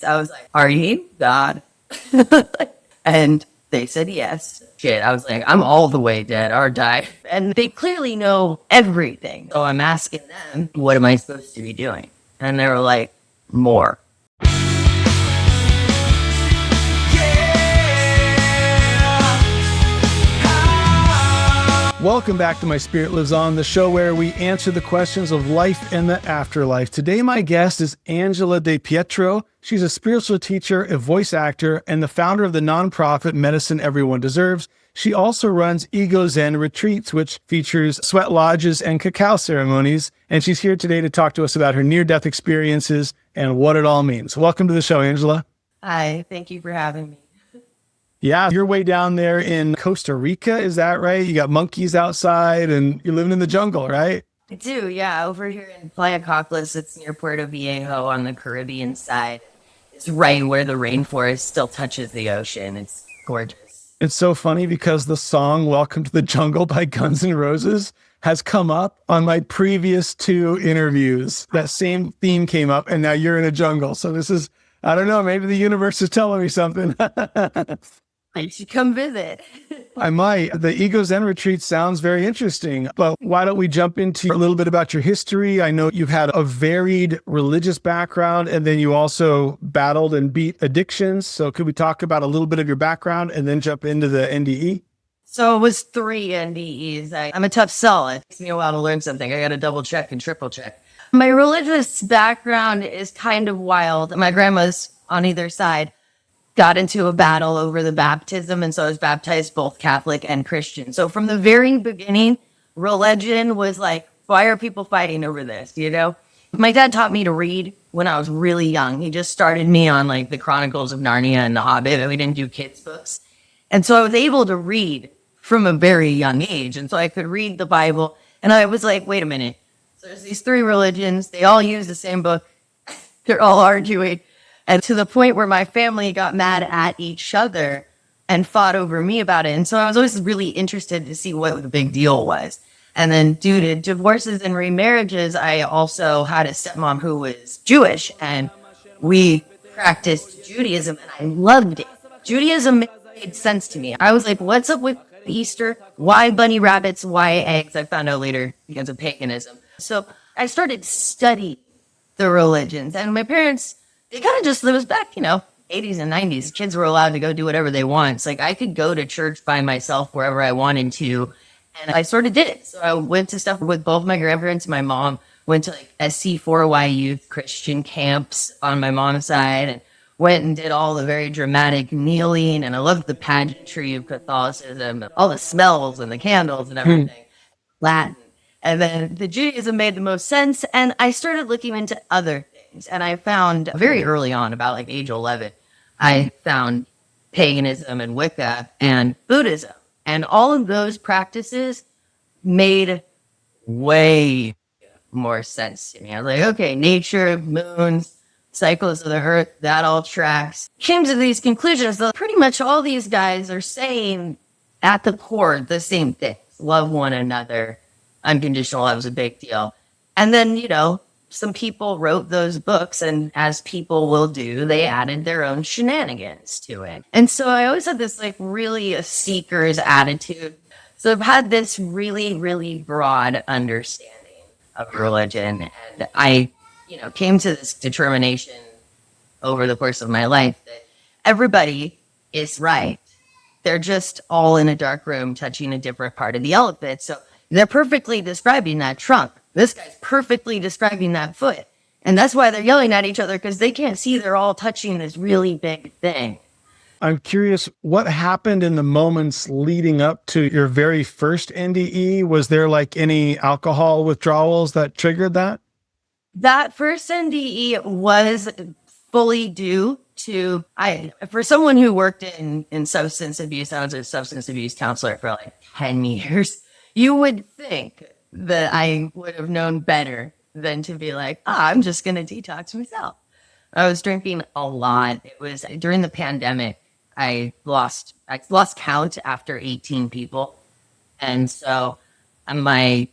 I was like, are you God? And they said yes. Shit, I was like, I'm all the way dead or die. And they clearly know everything. So I'm asking them, what am I supposed to be doing? And they were like, more. Welcome back to My Spirit Lives On, the show where we answer the questions of life and the afterlife. Today, my guest is Angela DePietro. She's a spiritual teacher, a voice actor, and the founder of the nonprofit Medicine Everyone Deserves. She also runs Ego Zen Retreats, which features sweat lodges and cacao ceremonies. And she's here today to talk to us about her near-death experiences and what it all means. Welcome to the show, Angela. Hi, thank you for having me. Yeah, you're way down there in Costa Rica, is that right? You got monkeys outside and you're living in the jungle, right? I do, yeah. Over here in Playa Cocles, it's near Puerto Viejo on the Caribbean side. It's right where the rainforest still touches the ocean. It's gorgeous. It's so funny because the song Welcome to the Jungle by Guns N' Roses has come up on my previous two interviews. That same theme came up and now you're in a jungle. So this is, I don't know, maybe the universe is telling me something. You should come visit. I might. The Ego Zen Retreat sounds very interesting, but why don't we jump into a little bit about your history? I know you've had a varied religious background, and then you also battled and beat addictions. So could we talk about a little bit of your background and then jump into the NDE? So it was 3 NDEs. I'm a tough sell. It takes me a while to learn something. I got to double check and triple check. My religious background is kind of wild. My grandma's on either side got into a battle over the baptism, and so I was baptized both Catholic and Christian. So from the very beginning, religion was like, why are people fighting over this, you know? My dad taught me to read when I was really young. He just started me on like the Chronicles of Narnia and The Hobbit, and we didn't do kids' books. And so I was able to read from a very young age, and so I could read the Bible, and I was like, wait a minute. So there's these 3 religions. They all use the same book. They're all arguing. And to the point where my family got mad at each other and fought over me about it. And so I was always really interested to see what the big deal was. And then due to divorces and remarriages, I also had a stepmom who was Jewish, and we practiced Judaism, and I loved it. Judaism made sense to me. I was like, what's up with Easter? Why bunny rabbits? Why eggs? I found out later because of paganism. So I started studying the religions, and my parents, they kind of just lived us back, 80s and 90s. Kids were allowed to go do whatever they want. It's like I could go to church by myself wherever I wanted to. And I sort of did it. So I went to stuff with both my grandparents. My mom went to like SC4Y youth Christian camps on my mom's side, and went and did all the very dramatic kneeling. And I loved the pageantry of Catholicism, all the smells and the candles and everything. Latin. And then the Judaism made the most sense. And I started looking into other things. And I found very early on, about like age 11, I found paganism and Wicca and Buddhism. And all of those practices made way more sense to me. I was like, okay, nature, moons, cycles of the earth, that all tracks. Came to these conclusions that pretty much all these guys are saying at the core the same thing. Love one another. Unconditional love is a big deal. And then, some people wrote those books, and as people will do, they added their own shenanigans to it. And so I always had this like really a seeker's attitude. So I've had this really, really broad understanding of religion. And I, came to this determination over the course of my life that everybody is right. They're just all in a dark room touching a different part of the elephant. So they're perfectly describing that trunk. This guy's perfectly describing that foot. And that's why they're yelling at each other, because they can't see they're all touching this really big thing. I'm curious, what happened in the moments leading up to your very first NDE? Was there like any alcohol withdrawals that triggered that? That first NDE was fully due to, for someone who worked in substance abuse, I was a substance abuse counselor for like 10 years. You would think that I would have known better than to be like, I'm just going to detox myself. I was drinking a lot. It was during the pandemic. I lost count after 18 people. And so my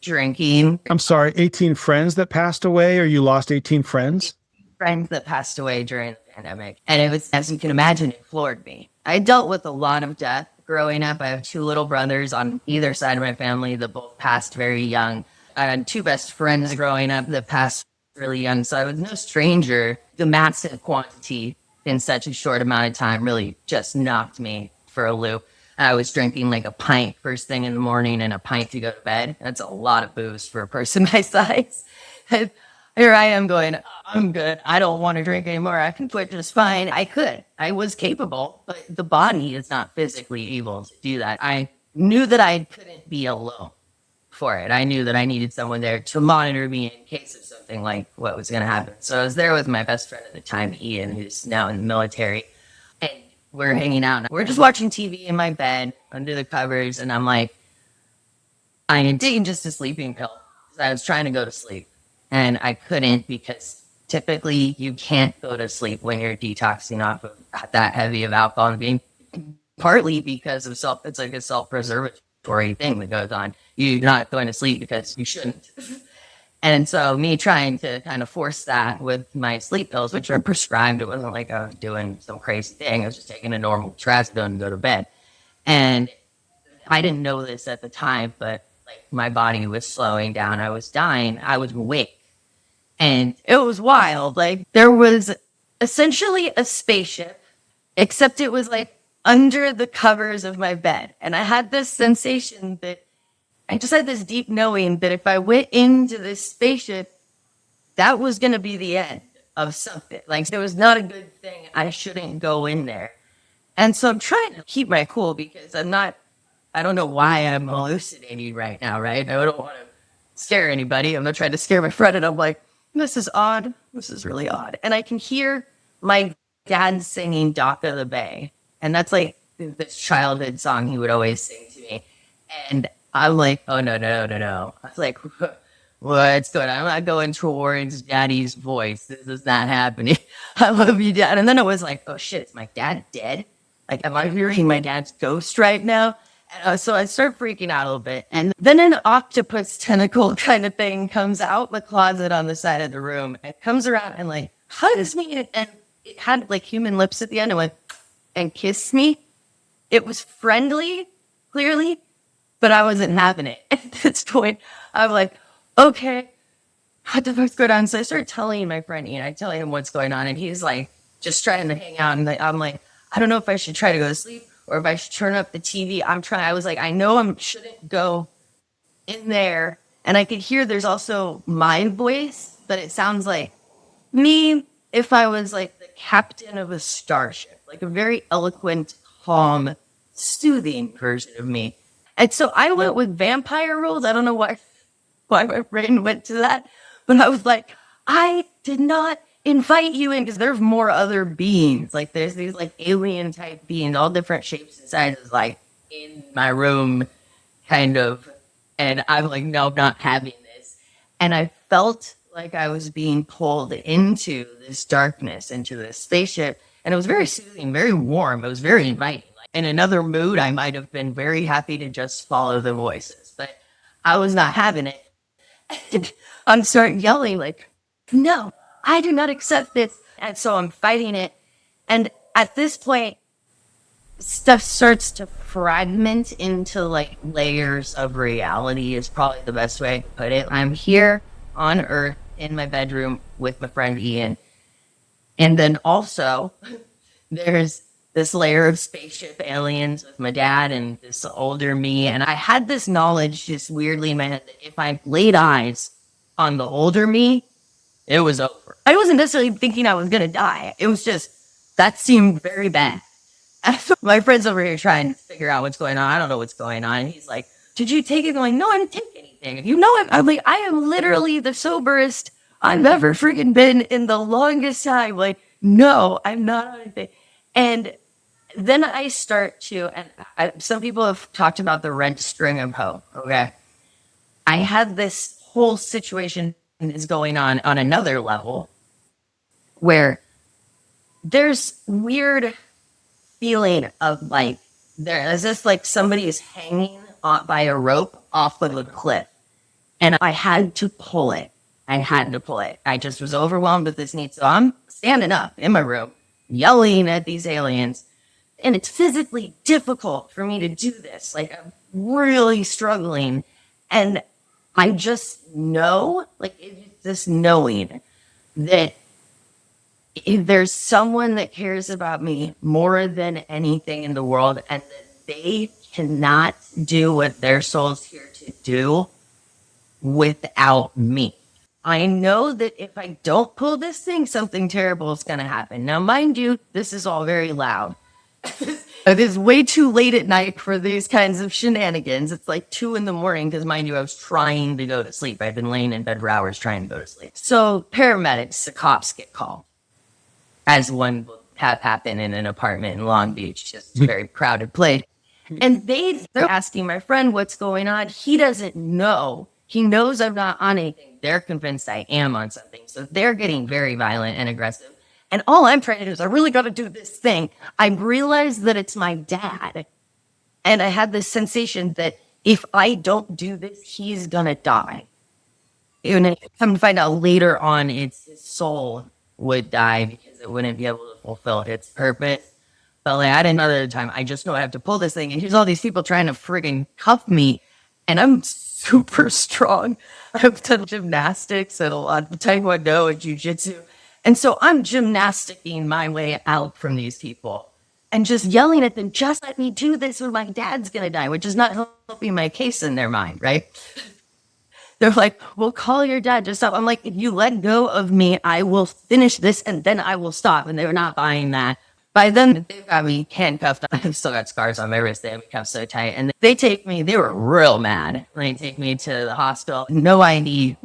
drinking. I'm sorry, 18 friends that passed away, or you lost 18 friends? 18 friends that passed away during the pandemic. And it was, as you can imagine, it floored me. I dealt with a lot of death growing up. I have 2 little brothers on either side of my family that both passed very young. I had 2 best friends growing up that passed really young. So I was no stranger. The massive quantity in such a short amount of time really just knocked me for a loop. I was drinking like a pint first thing in the morning and a pint to go to bed. That's a lot of booze for a person my size. And here I am going, I'm good. I don't want to drink anymore. I can quit just fine. I could. I was capable, but the body is not physically able to do that. I knew that I couldn't be alone for it. I knew that I needed someone there to monitor me in case of something like what was going to happen. So I was there with my best friend at the time, Ian, who's now in the military. And we're hanging out. We're just watching TV in my bed under the covers. And I'm like, I am taking just a sleeping pill. I was trying to go to sleep and I couldn't because typically you can't go to sleep when you're detoxing off of that heavy of alcohol and being partly because of it's like a self-preservatory thing that goes on. You're not going to sleep because you shouldn't. And so me trying to kind of force that with my sleep pills, which are prescribed, it wasn't like I was doing some crazy thing. I was just taking a normal trazodone to go to bed. And I didn't know this at the time, but like my body was slowing down. I was dying. I was awake. And it was wild. Like there was essentially a spaceship, except it was like under the covers of my bed. And I had this sensation that I just had this deep knowing that if I went into this spaceship, that was going to be the end of something. Like, it was not a good thing. I shouldn't go in there. And so I'm trying to keep my cool because I don't know why I'm hallucinating right now, right? I don't want to scare anybody. I'm not trying to scare my friend. And I'm like, this is odd. This is really odd. And I can hear my dad singing Dock of the Bay. And that's like this childhood song he would always sing to me. And I'm like, oh, no. I was like, what's going on? I'm not going towards daddy's voice. This is not happening. I love you, dad. And then it was like, oh, shit, is my dad dead? Like, am I hearing my dad's ghost right now? And so I start freaking out a little bit. And then an octopus tentacle kind of thing comes out the closet on the side of the room. It comes around and like hugs me. And it had like human lips at the end. It went and kissed me. It was friendly, clearly. But I wasn't having it. At this point, I'm like, okay, what the fuck's going on? So I started telling my friend Ian, I tell him what's going on, and he's like, just trying to hang out. And I'm like, I don't know if I should try to go to sleep or if I should turn up the TV. I was like, I know I shouldn't go in there. And I could hear there's also my voice, but it sounds like me if I was like the captain of a starship, like a very eloquent, calm, soothing version of me. And so I went with vampire rules. I don't know why my brain went to that. But I was like, I did not invite you in because there's more other beings. Like there's these like alien type beings, all different shapes and sizes, like in my room, kind of. And I'm like, no, I'm not having this. And I felt like I was being pulled into this darkness, into this spaceship. And it was very soothing, very warm. It was very inviting. In another mood, I might have been very happy to just follow the voices, but I was not having it. And I'm starting yelling like, no, I do not accept this. And so I'm fighting it. And at this point, stuff starts to fragment into like layers of reality is probably the best way to put it. I'm here on Earth in my bedroom with my friend Ian. And then also there's this layer of spaceship aliens with my dad and this older me. And I had this knowledge just weirdly in my head that if I laid eyes on the older me, it was over. I wasn't necessarily thinking I was going to die. It was just, that seemed very bad. My friend's over here trying to figure out what's going on. I don't know what's going on. And he's like, did you take it? I'm like, no, I didn't take anything. You know, I'm like, I am literally the soberest I've ever freaking been in the longest time. Like, no, I'm not on anything. And then I start to, and some people have talked about the red string of hope, okay? I had this whole situation is going on another level where there's weird feeling of like, there is this like somebody is hanging by a rope off of a cliff. And I had to pull it. I just was overwhelmed with this need. So I'm standing up in my room. yelling at these aliens. And it's physically difficult for me to do this. Like, I'm really struggling. And I just know, like, it's this knowing that if there's someone that cares about me more than anything in the world, and that they cannot do what their soul's here to do without me. I know that if I don't pull this thing, something terrible is going to happen. Now, mind you, this is all very loud. It is way too late at night for these kinds of shenanigans. It's like 2 a.m. because, mind you, I was trying to go to sleep. I've been laying in bed for hours trying to go to sleep. So paramedics, the cops get called, as one will have happen in an apartment in Long Beach, just a very crowded place. And they're asking my friend what's going on. He doesn't know. He knows I'm not on anything. They're convinced I am on something. So they're getting very violent and aggressive. And all I'm trying to do is I really got to do this thing. I realized that it's my dad. And I had this sensation that if I don't do this, he's going to die. And I come to find out later on, it's his soul would die because it wouldn't be able to fulfill its purpose. But like, at another time, I just know I have to pull this thing. And here's all these people trying to friggin' cuff me. And I'm super strong. I've done gymnastics and a lot of taekwondo and jujitsu. And so I'm gymnasticking my way out from these people and just yelling at them, just let me do this or my dad's going to die, which is not helping my case in their mind, right? They're like, well, call your dad, just stop. I'm like, if you let go of me, I will finish this and then I will stop. And they were not buying that. By then, they've got me handcuffed. I've still got scars on my wrist. They have me cuffed so tight. And they take me, they were real mad. They take me to the hospital. No ID,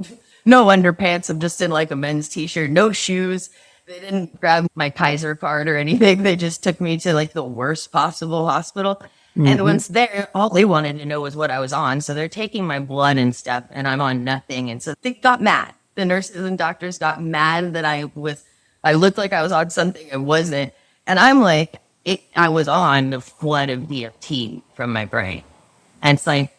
no underpants. I'm just in like a men's t-shirt, no shoes. They didn't grab my Kaiser card or anything. They just took me to like the worst possible hospital. And once there, all they wanted to know was what I was on. So they're taking my blood and stuff, and I'm on nothing. And so they got mad. The nurses and doctors got mad that I looked like I was on something I wasn't. And I'm like, I was on the flood of DMT from my brain. And it's like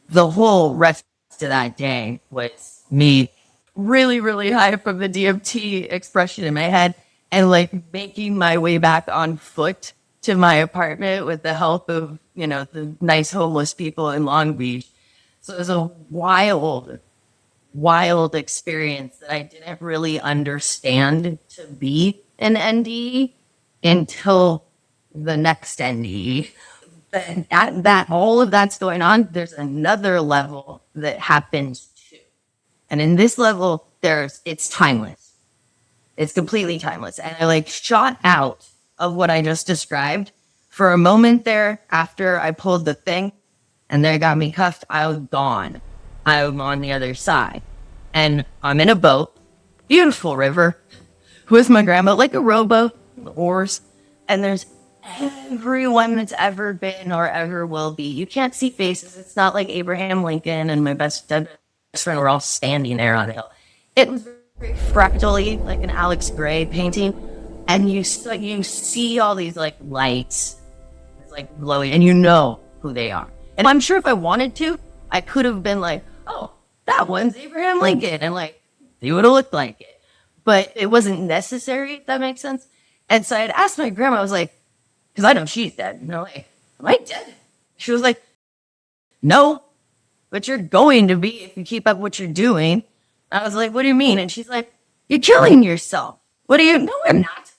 the whole rest of that day was me really, really high from the DMT expression in my head and like making my way back on foot to my apartment with the help of, the nice homeless people in Long Beach. So it was a wild, wild experience that I didn't really understand to be an NDE until the next NDE. But at that, all of that's going on, there's another level that happens too. And in this level, it's timeless. It's completely timeless. And I like shot out of what I just described for a moment there after I pulled the thing and they got me cuffed. I was gone. I'm on the other side and I'm in a boat, beautiful river with my grandma, like a rowboat, oars. And there's everyone that's ever been or ever will be. You can't see faces. It's not like Abraham Lincoln and my best friend were all standing there on the hill. It was very fractally, like an Alex Gray painting. And you see all these like lights, like glowing, and you know who they are. And I'm sure if I wanted to, I could have been like, oh, that one's Abraham Lincoln, and like they would have looked like it. But it wasn't necessary, if that makes sense. And so I had asked my grandma, I was like, because I know she's dead. And I'm like, am I dead? She was like, no, but you're going to be if you keep up what you're doing. I was like, what do you mean? And she's like, you're killing yourself. What do you? No, I'm not.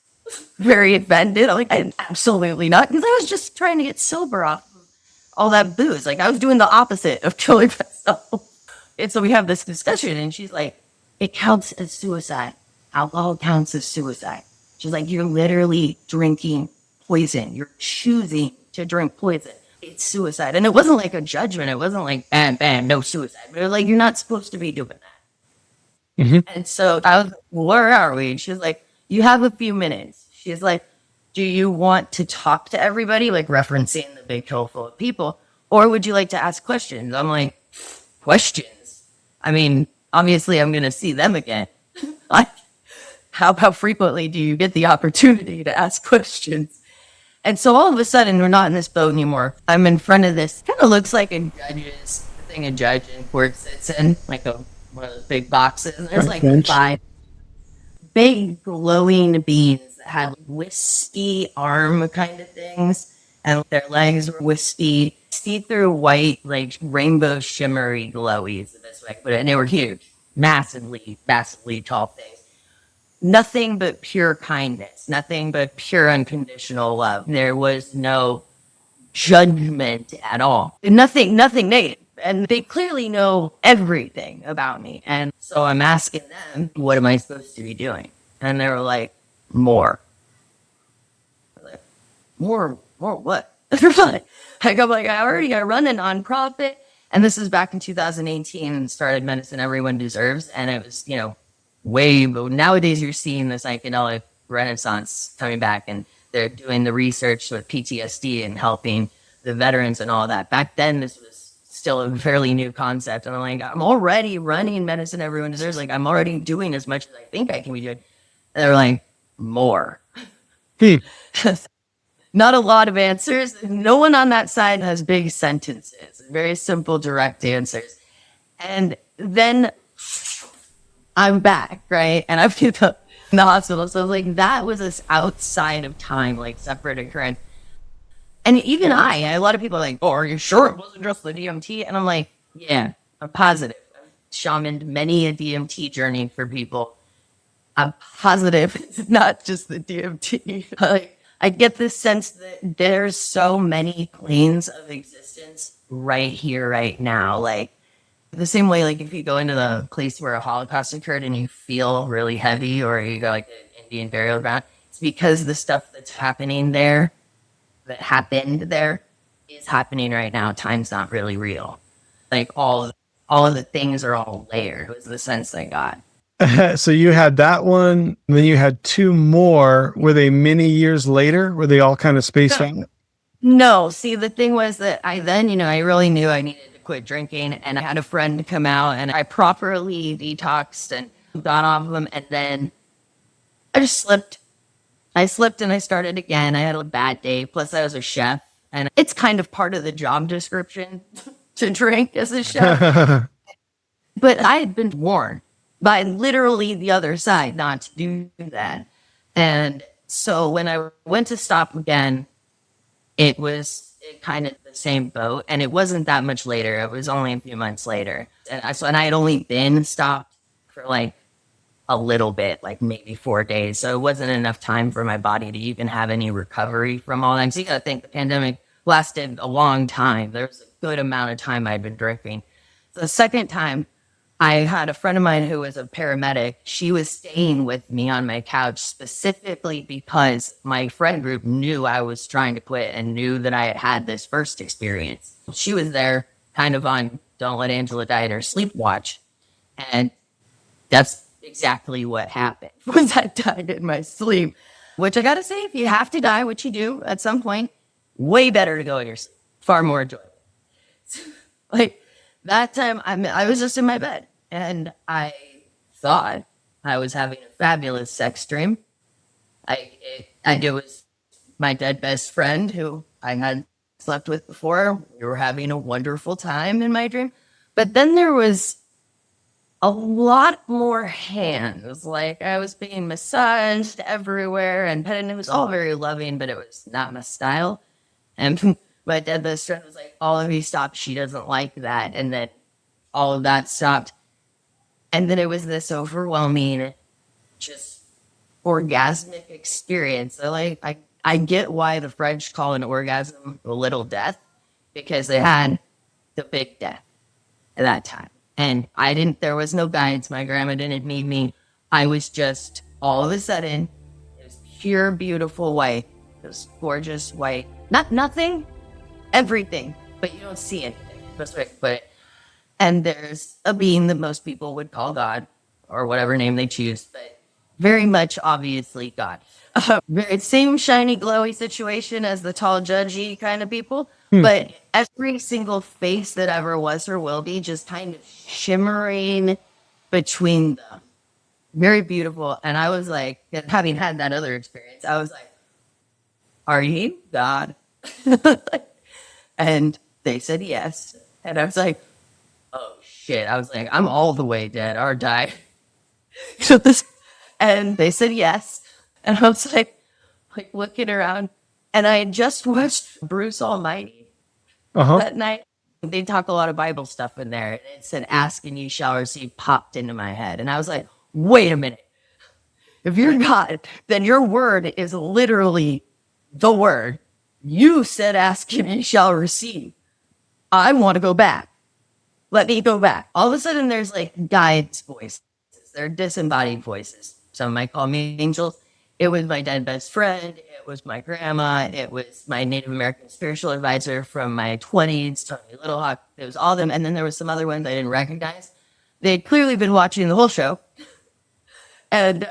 Very offended. I'm like, I'm absolutely not. Because I was just trying to get sober off of all that booze. Like I was doing the opposite of killing myself. And so we have this discussion and she's like, it counts as suicide. Alcohol counts as suicide. She's like, you're literally drinking poison. You're choosing to drink poison. It's suicide. And it wasn't like a judgment. It wasn't like, bam, bam, no suicide. But it was like, you're not supposed to be doing that. Mm-hmm. And so I was like, where are we? And she's like, you have a few minutes. She's like, do you want to talk to everybody, like referencing the big hill full of people? Or would you like to ask questions? I'm like, questions? I mean, obviously I'm going to see them again. How frequently do you get the opportunity to ask questions? And so all of a sudden, we're not in this boat anymore. I'm in front of this, kind of looks like a judge's thing a judge in court sits in, like one of those big boxes. And there's like 5 big glowing beings that had wispy arm kind of things, and their legs were wispy, see-through white, like rainbow shimmery glowy is the best way I put it. And they were huge, massively, massively tall things. Nothing but pure kindness, nothing but pure unconditional love. There was no judgment at all. Nothing negative. And they clearly know everything about me. And so I'm asking them, what am I supposed to be doing? And they were like, more. Like, more what? Like, I'm like, I run a nonprofit. And this is back in 2018 and started Medicine Everyone Deserves. And it was, but nowadays you're seeing the psychedelic renaissance coming back, and they're doing the research with PTSD and helping the veterans and all that. Back then, this was still a fairly new concept. And I'm like, I'm already running Medicine Everyone Deserves. Like, I'm already doing as much as I think I can be doing. And they're like, more. Not a lot of answers. No one on that side has big sentences, very simple, direct answers. And then I'm back, right? And I've been in the hospital. So like that was this outside of time, like separate occurrence. And even a lot of people are like, oh, are you sure it wasn't just the DMT? And I'm like, yeah, I'm positive. I've shamaned many a DMT journey for people. I'm positive it's not just the DMT. Like, I get this sense that there's so many planes of existence right here, right now. Like, the same way, like, if you go into the place where a Holocaust occurred and you feel really heavy, or you go, like, the Indian burial ground, it's because the stuff that's happening there, that happened there, is happening right now. Time's not really real. Like, all of the things are all layered, was the sense I got. So you had that one, and then you had two more. Were they many years later? Were they all kind of spaced out? No. See, the thing was that I then, I really knew I needed to quit drinking, and I had a friend come out, and I properly detoxed and got off of them, and then I just slipped. I slipped and I started again. I had a bad day. Plus, I was a chef, and it's kind of part of the job description to drink as a chef. But I had been warned by literally the other side not to do that. And so when I went to stop again, it was kind of the same boat. And it wasn't that much later. It was only a few months later. And I had only been stopped for like a little bit, like maybe 4 days. So it wasn't enough time for my body to even have any recovery from all that. So you gotta think the pandemic lasted a long time. There was a good amount of time I'd been drinking. So the second time, I had a friend of mine who was a paramedic. She was staying with me on my couch specifically because my friend group knew I was trying to quit and knew that I had had this first experience. She was there kind of on don't let Angela die in her sleep watch. And that's exactly what happened, was I died in my sleep. Which I gotta say, if you have to die, which you do at some point, way better to go in your sleep. Far more enjoyable. Like, that time, I was just in my bed, and I thought I was having a fabulous sex dream. It was my dead best friend who I had slept with before. We were having a wonderful time in my dream. But then there was a lot more hands. Like, I was being massaged everywhere and petted. It was all very loving, but it was not my style. And my dead best friend was like, all of you stop. She doesn't like that. And then all of that stopped. And then it was this overwhelming, just orgasmic experience. So like, I get why the French call an orgasm a little death, because they had the big death at that time. And there was no guides. My grandma didn't need me. I was just, all of a sudden, it was pure, beautiful white. It was gorgeous white. Nothing, everything, but you don't see anything. That's what I put it. And there's a being that most people would call God, or whatever name they choose, but very much obviously God. Very same shiny, glowy situation as the tall, judgy kind of people, but every single face that ever was or will be just kind of shimmering between them. Very beautiful. And I was like, having had that other experience, I was like, are you God? And they said yes. And I was like, oh shit. I was like, I'm all the way dead or die. And they said yes. And I was like, like looking around. And I had just watched Bruce Almighty Uh-huh. that night. They talk a lot of Bible stuff in there. And it said, ask and you shall receive popped into my head. And I was like, wait a minute. If you're God, then your word is literally the word. You said, ask and you shall receive. I want to go back. Let me go back. All of a sudden, there's like guides' voices. They're disembodied voices. Some might call me angels. It was my dead best friend. It was my grandma. It was my Native American spiritual advisor from my 20s, Tony Little Hawk. It was all of them. And then there was some other ones I didn't recognize. They'd clearly been watching the whole show. And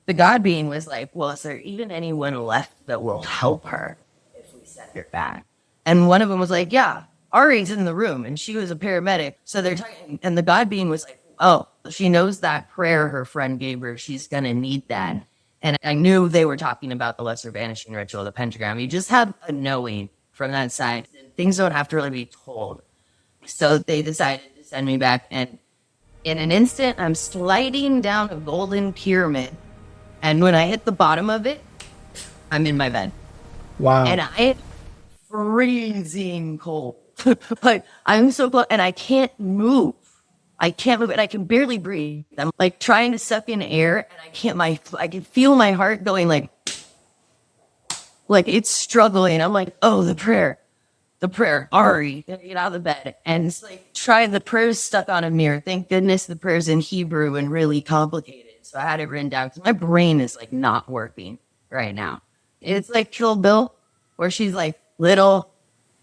the God being was like, well, is there even anyone left that will help her if we send her back? And one of them was like, yeah, Ari's in the room and she was a paramedic. So they're talking, and the God being was like, oh, she knows that prayer her friend gave her. She's going to need that. And I knew they were talking about the lesser vanishing ritual, the pentagram. You just have a knowing from that side. Things don't have to really be told. So they decided to send me back. And in an instant, I'm sliding down a golden pyramid. And when I hit the bottom of it, I'm in my bed. Wow. And I freezing cold. Like I'm so close and I can't move. I can't move and I can barely breathe. I'm like trying to suck in air and I can't, I can feel my heart going like it's struggling. I'm like, oh, the prayer, Ari, get out of the bed. And it's like trying, the prayer's stuck on a mirror. Thank goodness the prayer's in Hebrew and really complicated. So I had it written down because my brain is like not working right now. It's like Kill Bill where she's like, little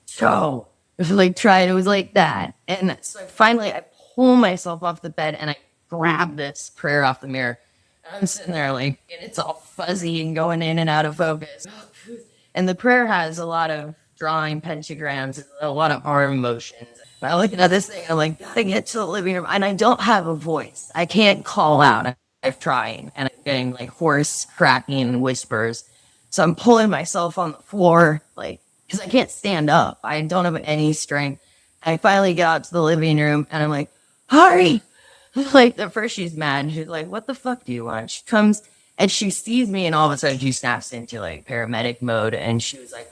Joe. It was like trying, it was like that. And so finally I pull myself off the bed and I grab this prayer off the mirror. And I'm sitting there like, and it's all fuzzy and going in and out of focus. And the prayer has a lot of drawing pentagrams, a lot of arm motions. And I'm looking at this thing, I'm like, gotta get to the living room. And I don't have a voice. I can't call out. I'm trying. And I'm getting like hoarse, cracking whispers. So I'm pulling myself on the floor, like, because I can't stand up. I don't have any strength. I finally get out to the living room and I'm like, Ari! Like, at first she's mad. She's like, what the fuck do you want? She comes and she sees me and all of a sudden she snaps into like paramedic mode. And she was like,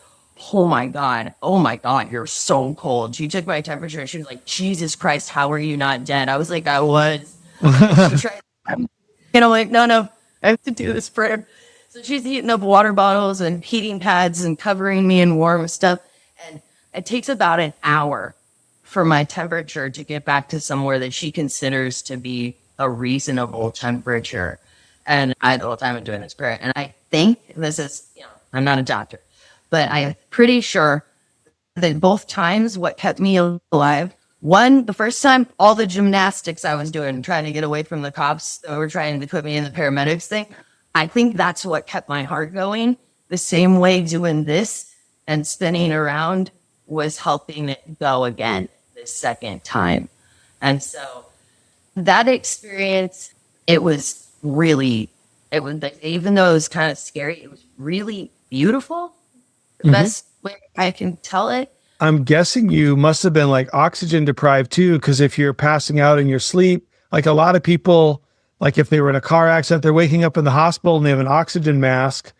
oh my God, you're so cold. She took my temperature and she was like, Jesus Christ, how are you not dead? I was like, I was. She tried, and I'm like, no, I have to do this prayer. So she's heating up water bottles and heating pads and covering me in warm stuff. And it takes about an hour for my temperature to get back to somewhere that she considers to be a reasonable temperature. And I had the whole time I'm doing this prayer. And I think this is, I'm not a doctor, but I'm pretty sure that both times what kept me alive, one, the first time, all the gymnastics I was doing, trying to get away from the cops that were trying to put me in the paramedics thing, I think that's what kept my heart going. The same way doing this and spinning around was helping it go again the second time. And so that experience, it was, even though it was kind of scary, it was really beautiful. The best way I can tell it. I'm guessing you must have been like oxygen deprived too, because if you're passing out in your sleep, like a lot of people, like if they were in a car accident, they're waking up in the hospital and they have an oxygen mask,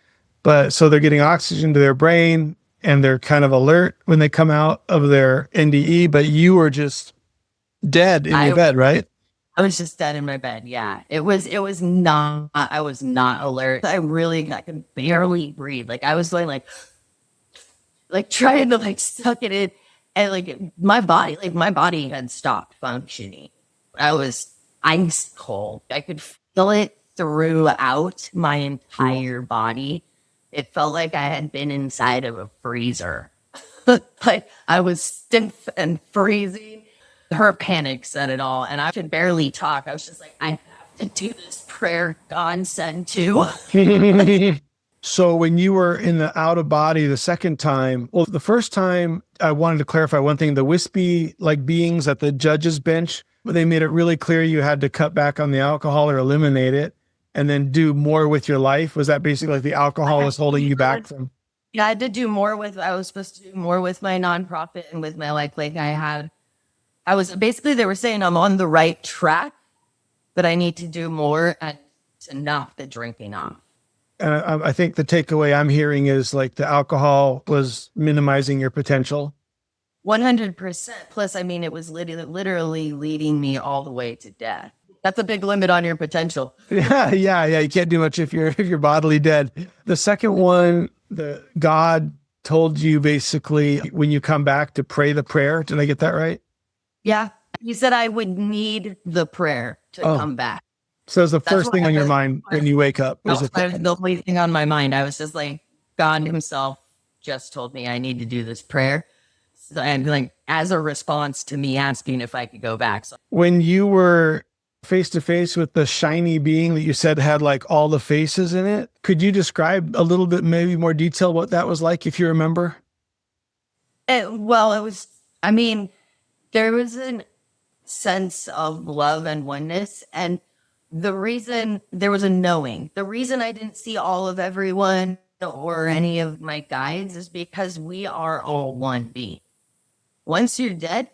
but so they're getting oxygen to their brain and they're kind of alert when they come out of their NDE, but you were just dead in your bed, right? I was just dead in my bed. Yeah, I was not alert. I could barely breathe. Like I was going like trying to like suck it in, and like my body had stopped functioning. I was ice cold. I could feel it throughout my entire body. It felt like I had been inside of a freezer. Like I was stiff and freezing. Her panic said it all, and I could barely talk. I was just like, I have to do this prayer God sent to. So when you were in the out of body the second time, well, the first time I wanted to clarify one thing, the wispy like beings at the judge's bench, they made it really clear you had to cut back on the alcohol or eliminate it and then do more with your life. Was that basically like the alcohol was holding you back from? Yeah, I had to do more I was supposed to do more with my nonprofit and with my life. They were saying I'm on the right track, but I need to do more and to knock the drinking off. I think the takeaway I'm hearing is like the alcohol was minimizing your potential. 100%. Plus, I mean, it was literally leading me all the way to death. That's a big limit on your potential. Yeah. You can't do much if you're bodily dead. The second one, the God told you basically when you come back to pray the prayer. Did I get that right? Yeah. He said I would need the prayer to come back. So it's the That's first thing on your mind when you wake up. That was the only thing on my mind. I was just like, God himself just told me I need to do this prayer. So, and like, as a response to me asking if I could go back. So, when you were face to face with the shiny being that you said had like all the faces in it, could you describe a little bit, maybe more detail what that was like, if you remember? it was, I mean, there was a sense of love and oneness. And the reason there was a knowing, the reason I didn't see all of everyone or any of my guides is because we are all one being. Once you're dead,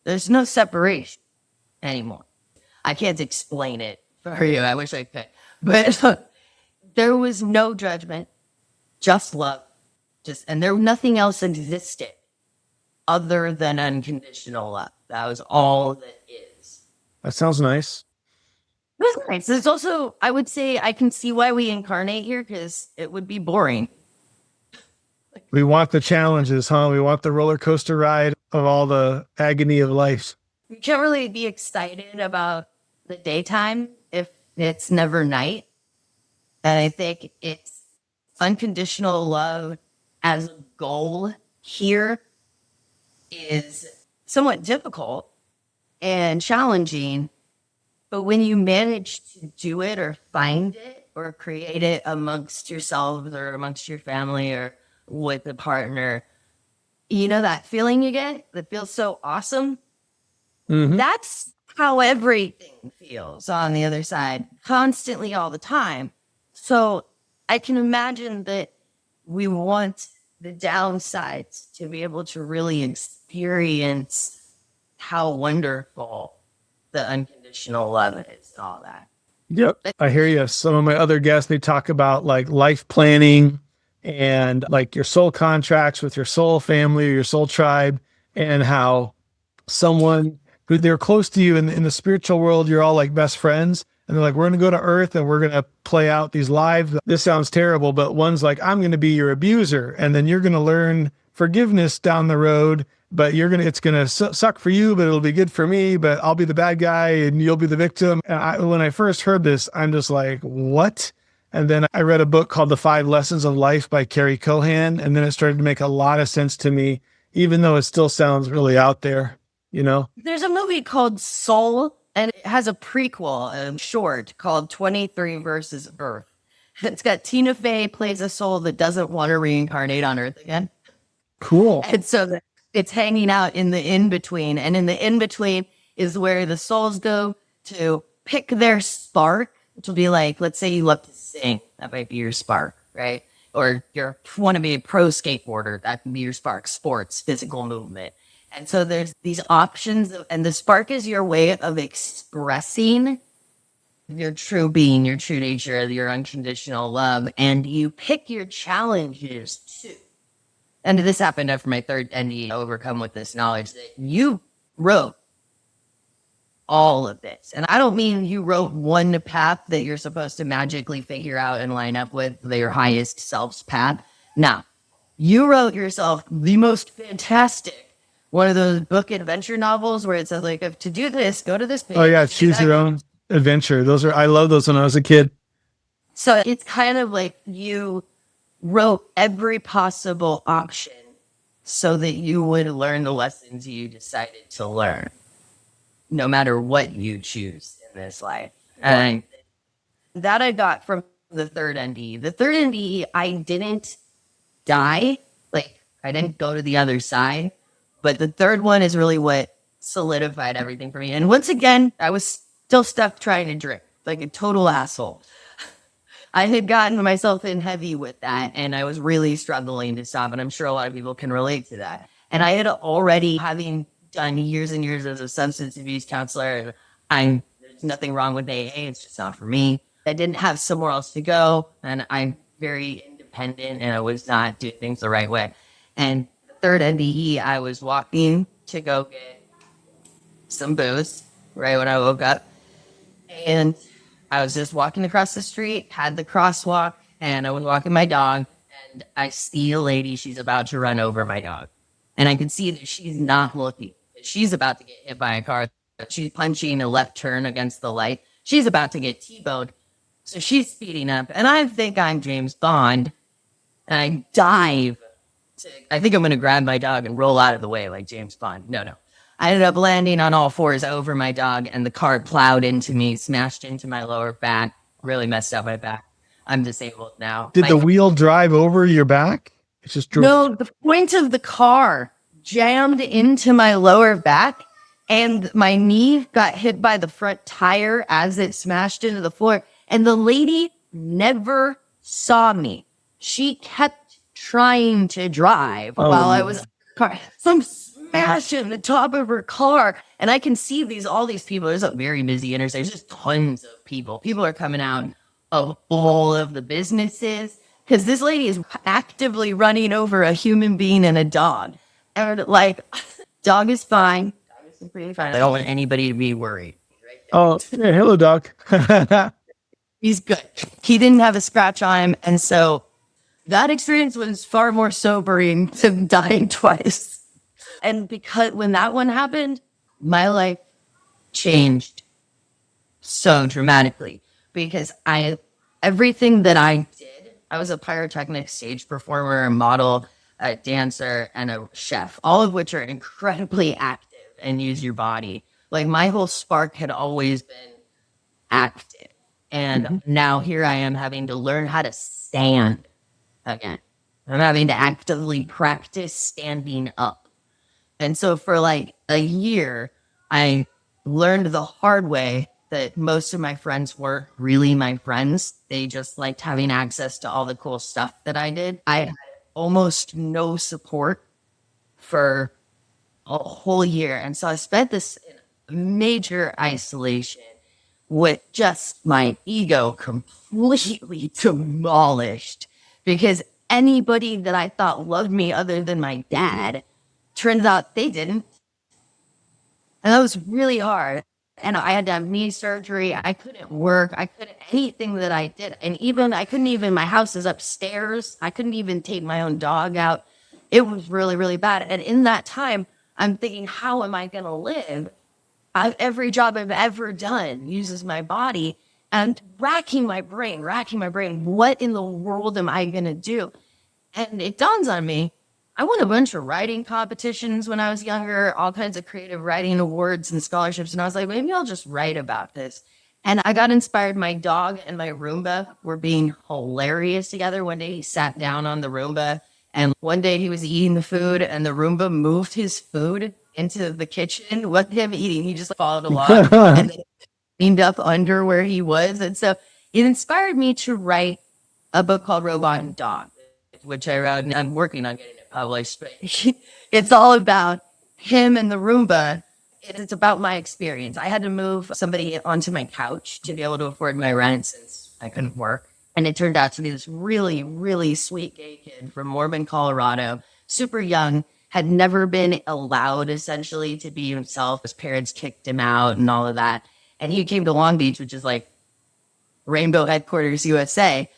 there's no separation anymore. I can't explain it for you. I wish I could. But there was no judgment, just love. And there nothing else existed other than unconditional love. That was all that is. That sounds nice. It was nice. It's also, I would say, I can see why we incarnate here because it would be boring. We want the challenges, huh? We want the roller coaster ride of all the agony of life. You can't really be excited about the daytime if it's never night. And I think it's unconditional love as a goal here is somewhat difficult and challenging. But when you manage to do it or find it or create it amongst yourselves or amongst your family or with a partner, you know that feeling you get that feels so awesome? Mm-hmm. That's how everything feels on the other side, constantly all the time. So I can imagine that we want the downsides to be able to really experience how wonderful the unconditional love is and all that. Yep. I hear you. Some of my other guests, they talk about like life planning and like your soul contracts with your soul family or your soul tribe, and how someone who they're close to you in the spiritual world, you're all like best friends. And they're like, we're going to go to Earth and we're going to play out these lives. This sounds terrible, but one's like, I'm going to be your abuser. And then you're going to learn forgiveness down the road, but it's going to suck for you, but it'll be good for me, but I'll be the bad guy and you'll be the victim. And when I first heard this, I'm just like, what? And then I read a book called The 5 Lessons of Life by Carrie Cohan. And then it started to make a lot of sense to me, even though it still sounds really out there, you know? There's a movie called Soul, and it has a prequel, a short called 23 versus Earth. It's got Tina Fey plays a soul that doesn't want to reincarnate on Earth again. Cool. And so it's hanging out in the in-between. And in the in-between is where the souls go to pick their spark, which will be like, let's say you love to sing. That might be your spark, right? Or you want to be a pro skateboarder. That can be your spark. Sports, physical movement. And so there's these options, and the spark is your way of expressing your true being, your true nature, your unconditional love, and you pick your challenges too. And this happened after my third NDE, overcome with this knowledge that you wrote all of this. And I don't mean you wrote one path that you're supposed to magically figure out and line up with your highest self's path. No, you wrote yourself the most fantastic one of those book adventure novels where it says like, if to do this, go to this page. Oh yeah, choose your own adventure. I love those when I was a kid. So it's kind of like you wrote every possible option so that you would learn the lessons you decided to learn, no matter what you choose in this life. And that I got from the third NDE. The third NDE, I didn't die. Like, I didn't go to the other side. But the third one is really what solidified everything for me. And once again, I was still stuck trying to drink like a total asshole. I had gotten myself in heavy with that, and I was really struggling to stop. And I'm sure a lot of people can relate to that. And I had already, having done years and years as a substance abuse counselor, there's nothing wrong with AA. It's just not for me. I didn't have somewhere else to go, and I'm very independent, and I was not doing things the right way. And the third NDE, I was walking to go get some booze right when I woke up, and I was just walking across the street, had the crosswalk, and I was walking my dog, and I see a lady. She's about to run over my dog, and I can see that she's not looking. She's about to get hit by a car. She's punching a left turn against the light. She's about to get T-boned. So she's speeding up, and I think I'm James Bond, and I dive. I think I'm going to grab my dog and roll out of the way like James Bond. No. I ended up landing on all fours over my dog, and the car plowed into me, smashed into my lower back, really messed up my back. I'm disabled now. Did the wheel drive over your back? It just drove. No, the point of the car jammed into my lower back, and my knee got hit by the front tire as it smashed into the floor. And the lady never saw me. She kept trying to drive while I was in the car. So I'm smashing the top of her car. And I can see all these people. There's a very busy intersection. There's just tons of people. People are coming out of all of the businesses because this lady is actively running over a human being and a dog. And like, dog is fine. Dog is completely fine. I don't want anybody to be worried. Oh, yeah, hello, dog. He's good. He didn't have a scratch on him. And so that experience was far more sobering than dying twice. And because when that one happened, my life changed so dramatically because everything that I did, I was a pyrotechnic stage performer, a model, a dancer, and a chef, all of which are incredibly active and use your body. Like my whole spark had always been active. And now here I am having to learn how to stand again. I'm having to actively practice standing up. And so for like a year, I learned the hard way that most of my friends weren't really my friends. They just liked having access to all the cool stuff that I did. I had almost no support for a whole year. And so I spent this major isolation with just my ego completely demolished because anybody that I thought loved me other than my dad, turns out they didn't. And that was really hard. And I had to have knee surgery. I couldn't work. I couldn't anything that I did. And even I couldn't even, my house is upstairs. I couldn't even take my own dog out. It was really, really bad. And in that time, I'm thinking, how am I going to live? Every job I've ever done uses my body and racking my brain. What in the world am I going to do? And it dawns on me, I won a bunch of writing competitions when I was younger, all kinds of creative writing awards and scholarships. And I was like, maybe I'll just write about this. And I got inspired. My dog and my Roomba were being hilarious together. One day he sat down on the Roomba, and one day he was eating the food, and the Roomba moved his food into the kitchen with him eating. He just followed along and then cleaned up under where he was. And so it inspired me to write a book called Robot and Dog, which I wrote, and I'm working on getting it published. But it's all about him and the Roomba. It's about my experience. I had to move somebody onto my couch to be able to afford my rent since I couldn't work. And it turned out to be this really, really sweet gay kid from Mormon, Colorado, super young, had never been allowed essentially to be himself. His parents kicked him out and all of that. And he came to Long Beach, which is like Rainbow Headquarters USA.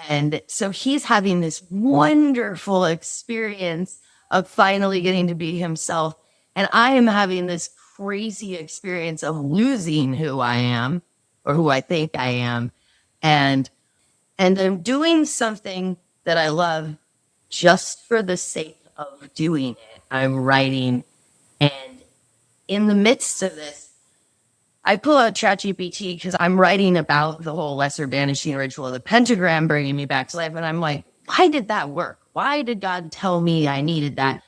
And so he's having this wonderful experience of finally getting to be himself. And I am having this crazy experience of losing who I am or who I think I am. And I'm doing something that I love just for the sake of doing it. I'm writing. And in the midst of this, I pull out ChatGPT because I'm writing about the whole lesser banishing ritual of the pentagram bringing me back to life. And I'm like, why did that work? Why did God tell me I needed that?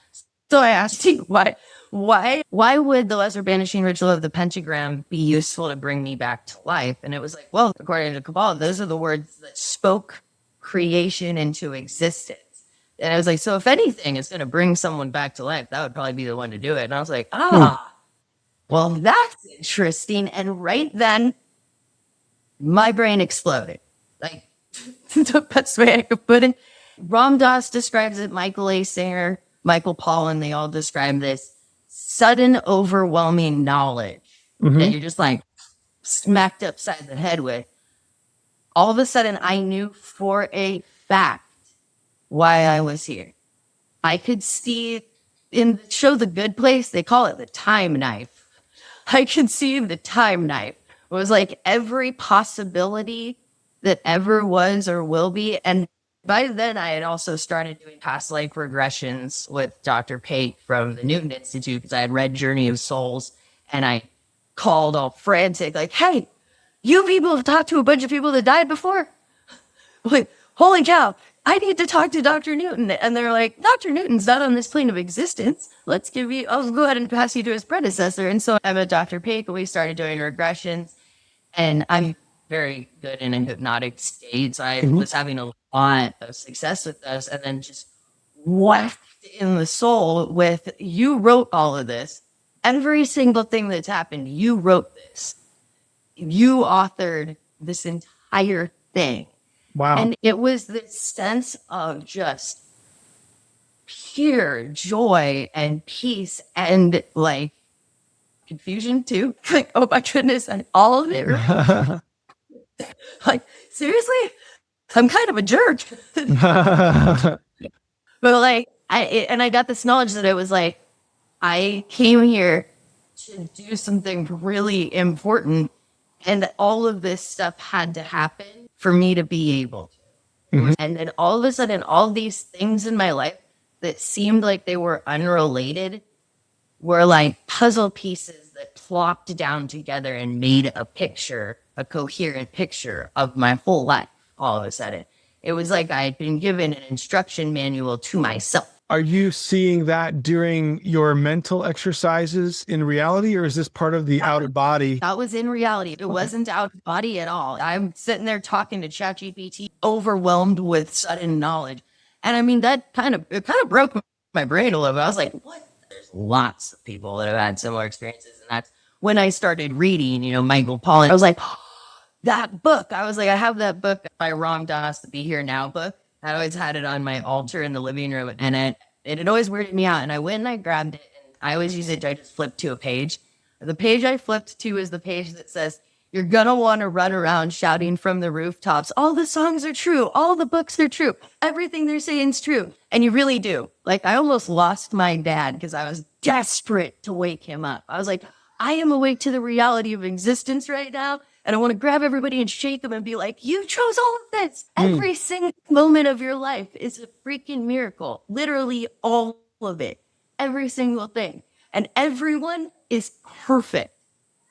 So I asked you, why would the lesser banishing ritual of the pentagram be useful to bring me back to life? And it was like, well, according to Kabbalah, those are the words that spoke creation into existence. And I was like, so if anything is going to bring someone back to life, that would probably be the one to do it. And I was like, well, that's interesting. And right then, my brain exploded. Like, the best way I could put it. Ram Dass describes it, Michael A. Singer, Michael Pollan, they all describe this sudden, overwhelming knowledge that you're just like smacked upside the head with. All of a sudden, I knew for a fact why I was here. I could see in the show The Good Place, they call it the time knife. I could see the time knife. It was like every possibility that ever was or will be. And by then, I had also started doing past life regressions with Dr. Pate from the Newton Institute because I had read Journey of Souls, and I called all frantic, like, hey, you people have talked to a bunch of people that died before? Like, holy cow, I need to talk to Dr. Newton. And they're like, Dr. Newton's not on this plane of existence. I'll go ahead and pass you to his predecessor. And so I met Dr. Pate, and we started doing regressions. And I'm very good in a hypnotic state. So I was having a lot of success with this, and then just whacked in the soul with, you wrote all of this. Every single thing that's happened, you wrote this. You authored this entire thing. Wow. And it was this sense of just pure joy and peace and like confusion too. Like, oh my goodness, and all of it. Like, seriously? I'm kind of a jerk. But like, I got this knowledge that it was like, I came here to do something really important, and all of this stuff had to happen for me to be able to. And then all of a sudden, all these things in my life that seemed like they were unrelated were like puzzle pieces that plopped down together and made a picture, a coherent picture of my whole life all of a sudden. It was like I had been given an instruction manual to myself. Are you seeing that during your mental exercises in reality, or is this part of the out of body? That was in reality. It wasn't out of body at all. I'm sitting there talking to ChatGPT, overwhelmed with sudden knowledge. And I mean, it kind of broke my brain a little bit. I was like, what? There's lots of people that have had similar experiences. And that's when I started reading, Michael Pollan. I was like, that book. I was like, I have that book by Ram Dass, the Be Here Now book. I always had it on my altar in the living room, and it always weirded me out. And I went and I grabbed it, and I always use it. I just flipped to a page. The page I flipped to is the page that says, you're going to want to run around shouting from the rooftops, all the songs are true, all the books are true, everything they're saying is true. And you really do. Like, I almost lost my dad because I was desperate to wake him up. I was like, I am awake to the reality of existence right now. And I want to grab everybody and shake them and be like, you chose all of this. Every single moment of your life is a freaking miracle. Literally all of it. Every single thing. And everyone is perfect.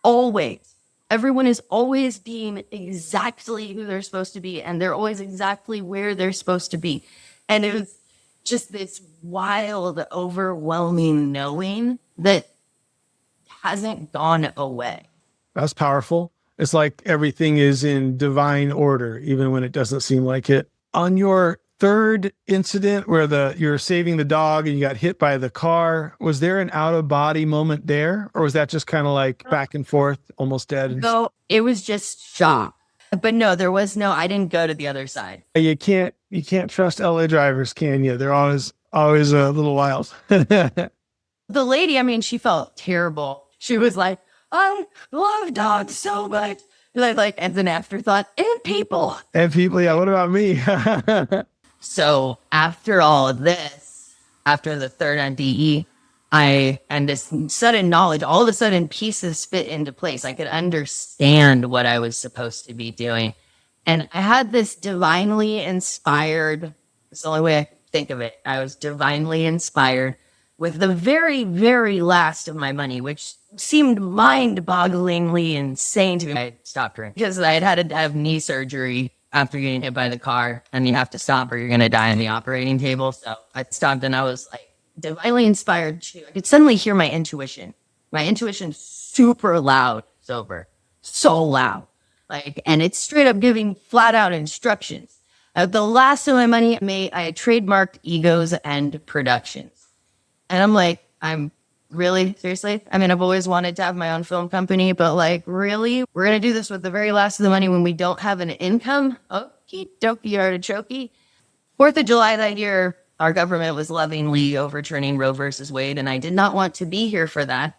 Always. Everyone is always being exactly who they're supposed to be. And they're always exactly where they're supposed to be. And it was just this wild, overwhelming knowing that hasn't gone away. That's powerful. It's like everything is in divine order, even when it doesn't seem like it. On your third incident where you're saving the dog and you got hit by the car, was there an out of body moment there? Or was that just kind of like back and forth, almost dead? No, it was just shock. But no, I didn't go to the other side. You can't trust LA drivers, can you? They're always a little wild. The lady, I mean, she felt terrible. She was like, I love dogs so much. Like as an afterthought, and people. Yeah. What about me? So after all of this, after the third NDE, and this sudden knowledge, all of a sudden pieces fit into place. I could understand what I was supposed to be doing. And I had this divinely inspired, it's the only way I could think of it. I was divinely inspired with the very, very last of my money, which seemed mind-bogglingly insane to me. I stopped drinking because I had to have knee surgery after getting hit by the car, and you have to stop or you're going to die on the operating table. So I stopped, and I was like divinely inspired to, I could suddenly hear my intuition. My intuition super loud, sober, so loud. Like, and it's straight up giving flat out instructions. The last of my money I had trademarked Ego Zen Productions. And I'm like, I'm Really? Seriously? I mean, I've always wanted to have my own film company, but like, really? We're going to do this with the very last of the money when we don't have an income? Okie dokie artichoke. 4th of July that year, our government was lovingly overturning Roe versus Wade, and I did not want to be here for that.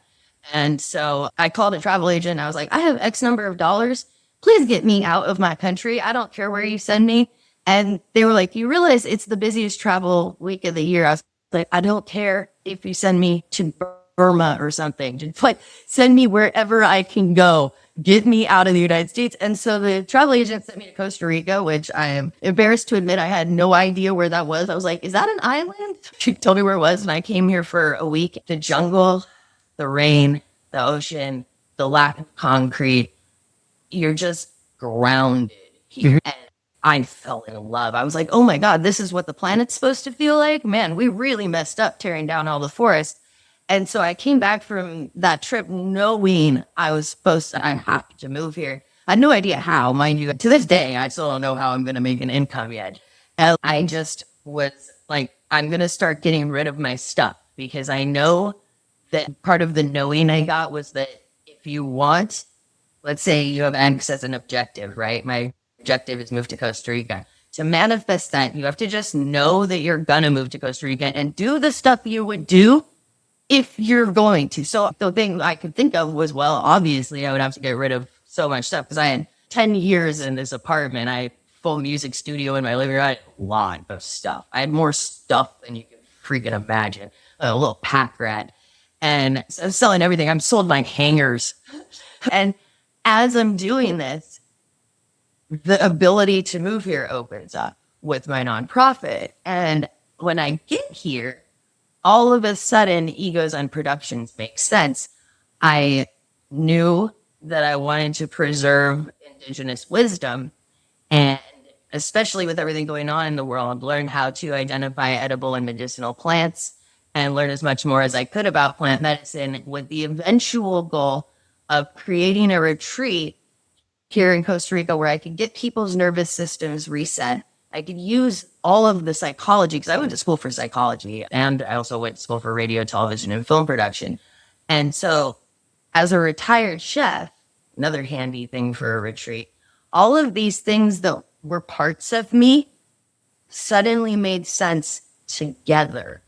And so I called a travel agent. I was like, I have X number of dollars. Please get me out of my country. I don't care where you send me. And they were like, you realize it's the busiest travel week of the year. I was like, I don't care if you send me to Burma or something. Just like send me wherever I can go. Get me out of the United States. And so the travel agent sent me to Costa Rica, which I am embarrassed to admit I had no idea where that was. I was like, is that an island? She told me where it was. And I came here for a week. The jungle, the rain, the ocean, the lack of concrete. You're just grounded. And I fell in love. I was like, oh my God, this is what the planet's supposed to feel like? Man, we really messed up tearing down all the forest. And so I came back from that trip knowing I have to move here. I had no idea how, mind you. To this day, I still don't know how I'm going to make an income yet. And I just was like, I'm going to start getting rid of my stuff because I know that part of the knowing I got was that if you want, let's say you have X as an objective, right? My objective is move to Costa Rica. To manifest that, you have to just know that you're going to move to Costa Rica and do the stuff you would do if you're going to. So the thing I could think of was, well, obviously I would have to get rid of so much stuff because I had 10 years in this apartment. I had full music studio in my living room. I had a lot of stuff. I had more stuff than you can freaking imagine. A little pack rat. And so I'm selling everything. I'm sold my hangers. And as I'm doing this, the ability to move here opens up with my nonprofit. And when I get here, all of a sudden, Ego Zen Productions makes sense. I knew that I wanted to preserve indigenous wisdom, and especially with everything going on in the world, learn how to identify edible and medicinal plants and learn as much more as I could about plant medicine with the eventual goal of creating a retreat here in Costa Rica where I could get people's nervous systems reset. I could use all of the psychology because I went to school for psychology and I also went to school for radio, television, and film production. And so as a retired chef, another handy thing for a retreat, all of these things that were parts of me suddenly made sense together.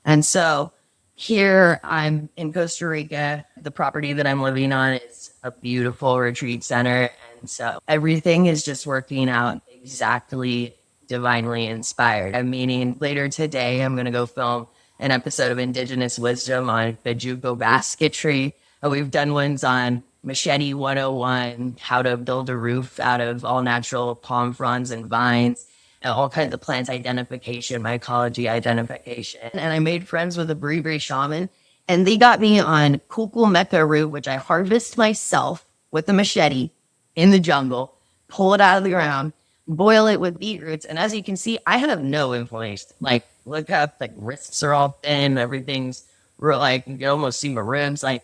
And so here I'm in Costa Rica. The property that I'm living on is a beautiful retreat center. And so everything is just working out exactly divinely inspired. I'm meaning later today, I'm going to go film an episode of Indigenous Wisdom on Bejuco basketry. We've done ones on Machete 101, how to build a roof out of all natural palm fronds and vines, and all kinds of plants identification, mycology identification. And I made friends with a Bribri shaman, and they got me on Kukulmeka root, which I harvest myself with a machete in the jungle, pull it out of the ground, boil it with beetroots. And as you can see, I have no inflammation. Like, look up, like wrists are all thin, everything's real, like you can almost see my ribs. Like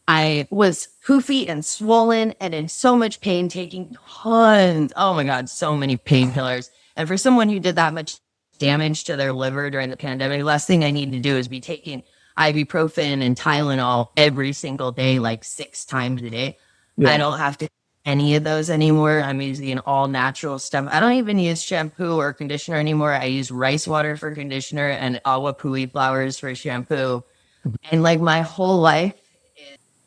I was poofy and swollen and in so much pain, taking tons, oh my God, so many painkillers. And for someone who did that much damage to their liver during the pandemic, the last thing I need to do is be taking ibuprofen and Tylenol every single day, like 6 times a day. Yeah. I don't have to any of those anymore. I'm using all natural stuff. I don't even use shampoo or conditioner anymore. I use rice water for conditioner and awa pui flowers for shampoo. And like my whole life,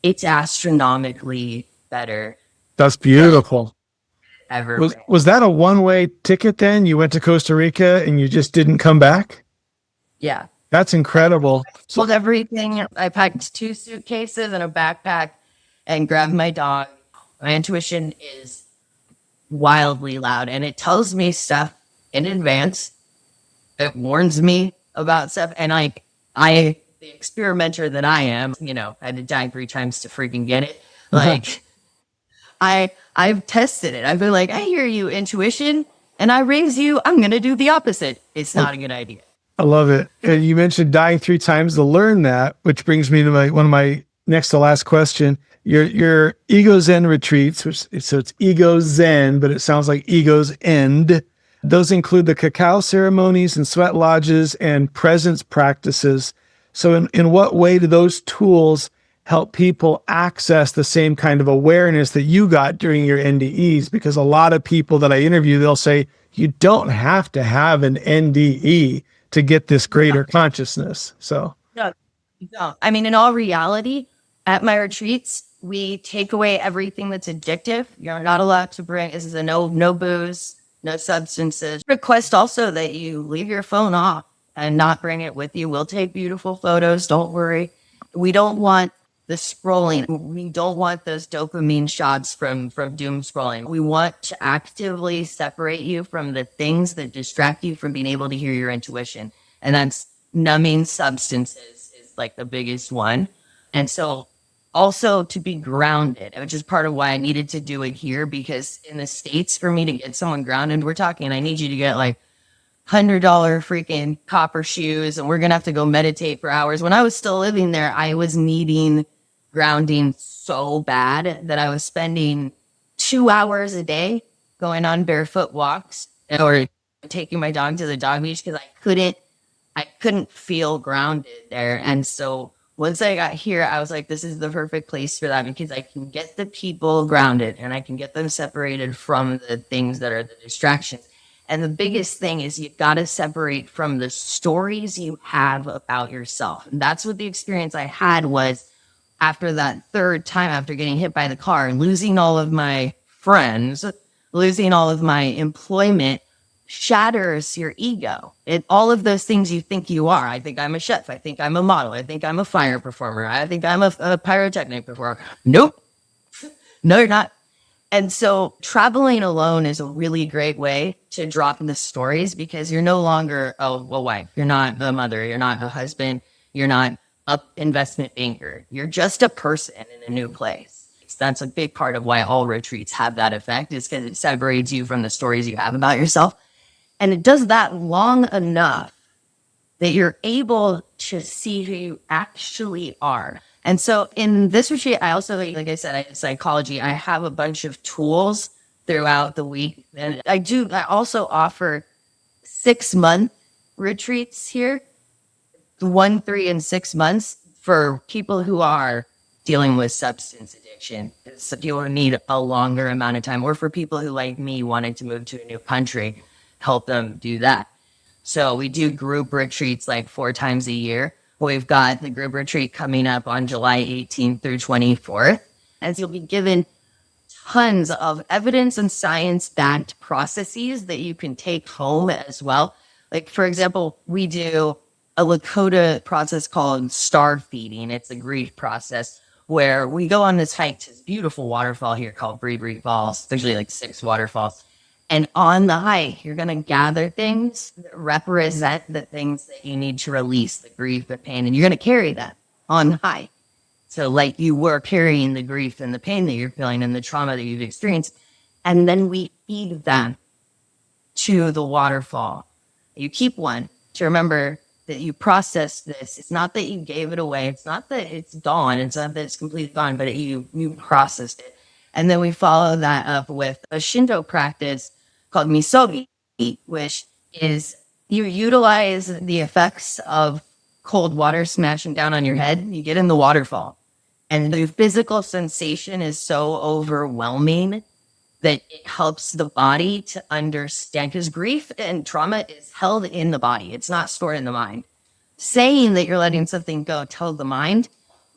it's astronomically better. That's beautiful. Ever. Was that a one-way ticket then? You went to Costa Rica and you just didn't come back? Yeah. That's incredible. Sold everything. I packed 2 suitcases and a backpack and grabbed my dog. My intuition is wildly loud and it tells me stuff in advance. It warns me about stuff. And like, the experimenter that I am, you know, I had to die 3 times to freaking get it. Like, I've tested it. I've been like, I hear you, intuition, and I raise you. I'm going to do the opposite. It's not a good idea. I love it. And you mentioned dying 3 times to learn that, which brings me to one of my next to last question. Your Ego Zen Retreats, so it's Ego Zen, but it sounds like Ego's End. Those include the cacao ceremonies and sweat lodges and presence practices. So in what way do those tools help people access the same kind of awareness that you got during your NDEs? Because a lot of people that I interview, they'll say, you don't have to have an NDE to get this greater consciousness. So No, no. I mean, in all reality, at my retreats, we take away everything that's addictive. You're not allowed to bring, this is a no booze, no substances. Request also that you leave your phone off and not bring it with you. We'll take beautiful photos. Don't worry. We don't want the scrolling. We don't want those dopamine shots from doom scrolling. We want to actively separate you from the things that distract you from being able to hear your intuition. And that's numbing substances is like the biggest one. And so also to be grounded, which is part of why I needed to do it here, because in the States, for me to get someone grounded, we're talking, I need you to get like $100 freaking copper shoes, and we're going to have to go meditate for hours. When I was still living there, I was needing grounding so bad that I was spending 2 hours a day going on barefoot walks or taking my dog to the dog beach because I couldn't feel grounded there. And so once I got here, I was like, this is the perfect place for that because I can get the people grounded and I can get them separated from the things that are the distractions. And the biggest thing is you've got to separate from the stories you have about yourself. And that's what the experience I had was after that third time, after getting hit by the car, losing all of my friends, losing all of my employment, shatters your ego. All of those things you think you are. I think I'm a chef. I think I'm a model. I think I'm a fire performer. I think I'm a pyrotechnic performer. Nope. No, you're not. And so traveling alone is a really great way to drop the stories because you're no longer a wife. You're not a mother. You're not a husband. You're not an investment banker. You're just a person in a new place. That's a big part of why all retreats have that effect is because it separates you from the stories you have about yourself. And it does that long enough that you're able to see who you actually are. And so in this retreat, I also, like I said, I did psychology. I have a bunch of tools throughout the week. And I also offer 6-month retreats here, 1, 3, and 6 months for people who are dealing with substance addiction. So people who need a longer amount of time, or for people who, like me, wanted to move to a new country, help them do that. So we do group retreats like 4 times a year. We've got the group retreat coming up on July 18th through 24th. As you'll be given tons of evidence and science-backed processes that you can take home as well. Like, for example, we do a Lakota process called star feeding. It's a grief process where we go on this hike to this beautiful waterfall here called Bree Falls. There's usually like 6 waterfalls. And on the hike, you're going to gather things that represent the things that you need to release, the grief and pain, and you're going to carry that on the hike. So like you were carrying the grief and the pain that you're feeling and the trauma that you've experienced. And then we feed them to the waterfall. You keep one to remember that you processed this. It's not that you gave it away. It's not that it's gone. It's not that it's completely gone, but you processed it. And then we follow that up with a Shinto practice called misogi, which is you utilize the effects of cold water smashing down on your head. You get in the waterfall. And the physical sensation is so overwhelming that it helps the body to understand, because grief and trauma is held in the body. It's not stored in the mind. Saying that you're letting something go tells the mind,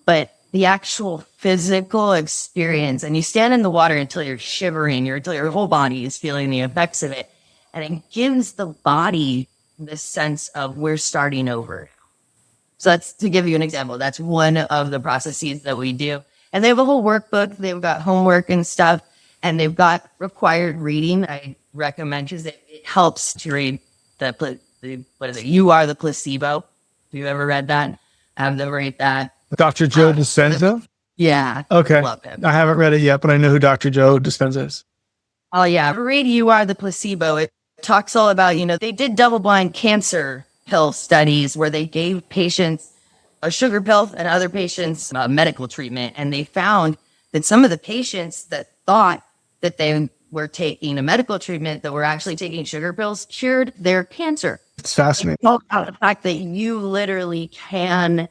but the actual physical experience, and you stand in the water until you're shivering, until your whole body is feeling the effects of it. And it gives the body this sense of we're starting over. So that's, to give you an example, that's one of the processes that we do. And they have a whole workbook. They've got homework and stuff, and they've got required reading. I recommend because it helps to read what is it? You Are the Placebo. Have you ever read that? Have them read that. Dr. Joe Dispenza? Yeah. Okay. Love him. I haven't read it yet, but I know who Dr. Joe Dispenza is. Oh, yeah. Read You Are the Placebo. It talks all about, they did double-blind cancer pill studies where they gave patients a sugar pill and other patients medical treatment. And they found that some of the patients that thought that they were taking a medical treatment, that were actually taking sugar pills, cured their cancer. It's fascinating. It's all about the fact that you literally can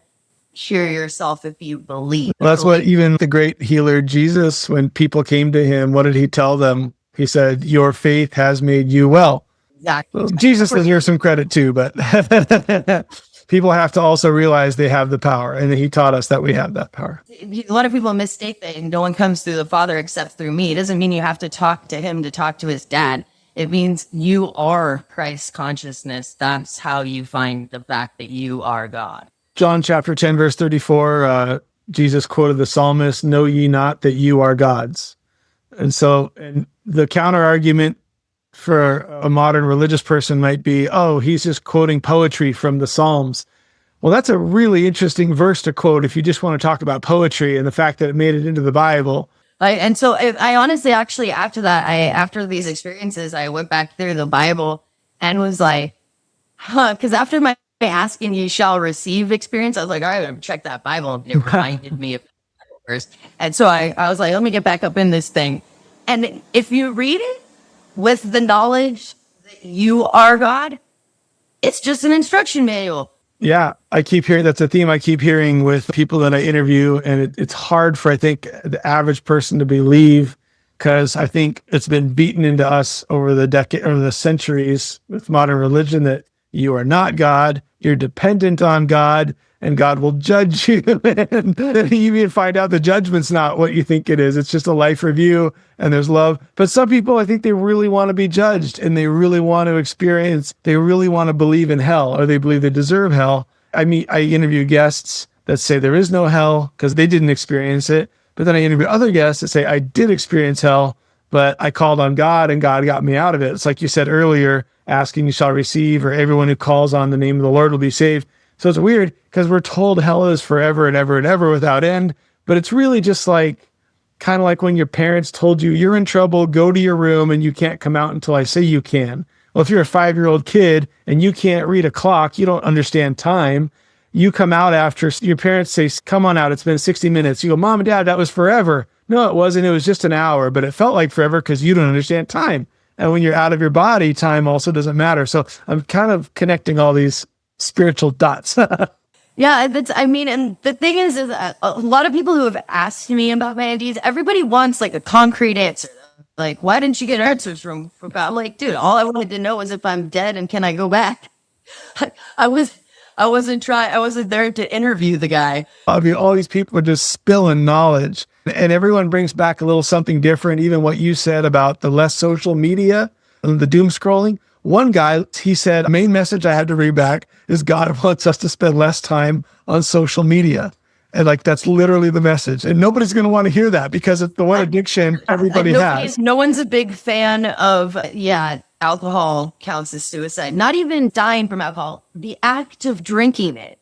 cure yourself if you believe. Well, that's what even the great healer Jesus, when people came to him, what did he tell them? He said, your faith has made you well. Exactly. Well, Jesus deserves some credit too, but people have to also realize they have the power, and he taught us that we have that power. A lot of people mistake that no one comes through the Father except through me. It doesn't mean you have to talk to him to talk to his dad. It means you are Christ consciousness. That's how you find the fact that you are God. John chapter 10, verse 34, Jesus quoted the psalmist, know ye not that you are gods? And so, and the counter argument for a modern religious person might be, oh, he's just quoting poetry from the Psalms. Well, that's a really interesting verse to quote if you just want to talk about poetry and the fact that it made it into the Bible. And so I honestly, actually, after that, after these experiences, I went back through the Bible and was like, because after my ask and you shall receive experience, I was like, all right, I'm gonna check that Bible. And it reminded me of verse. And so I was like, let me get back up in this thing. And if you read it with the knowledge that you are God, it's just an instruction manual. Yeah, I keep hearing, that's a theme I keep hearing with people that I interview. And it's hard for, I think, the average person to believe, because I think it's been beaten into us over the decade or the centuries with modern religion that you are not God, you're dependent on God, and God will judge you. And then you even find out the judgment's not what you think it is. It's just a life review and there's love. But some people, I think they really want to be judged and they really want to experience, they really want to believe in hell, or they believe they deserve hell. I interview guests that say there is no hell because they didn't experience it. But then I interview other guests that say, I did experience hell, but I called on God and God got me out of it. It's like you said earlier, asking you shall receive, or everyone who calls on the name of the Lord will be saved. So it's weird because we're told hell is forever and ever and ever without end, but it's really just like, kind of like when your parents told you, you're in trouble, go to your room and you can't come out until I say you can. Well, if you're a 5-year-old kid and you can't read a clock, you don't understand time. You come out after your parents say, come on out, it's been 60 minutes. You go, Mom and Dad, that was forever. No, it wasn't. It was just an hour, but it felt like forever because you don't understand time. And when you're out of your body, time also doesn't matter. So I'm kind of connecting all these spiritual dots. Yeah, and the thing is a lot of people who have asked me about my NDEs, everybody wants like a concrete answer. Like, why didn't you get answers from God? I'm like, dude, all I wanted to know was if I'm dead and can I go back? I wasn't there to interview the guy. I mean, all these people are just spilling knowledge, and everyone brings back a little something different. Even what you said about the less social media and the doom scrolling. One guy, he said, main message I had to read back is God wants us to spend less time on social media. And like, that's literally the message. And nobody's going to want to hear that because it's the one addiction everybody has. No one's a big fan of, alcohol counts as suicide. Not even dying from alcohol. The act of drinking it,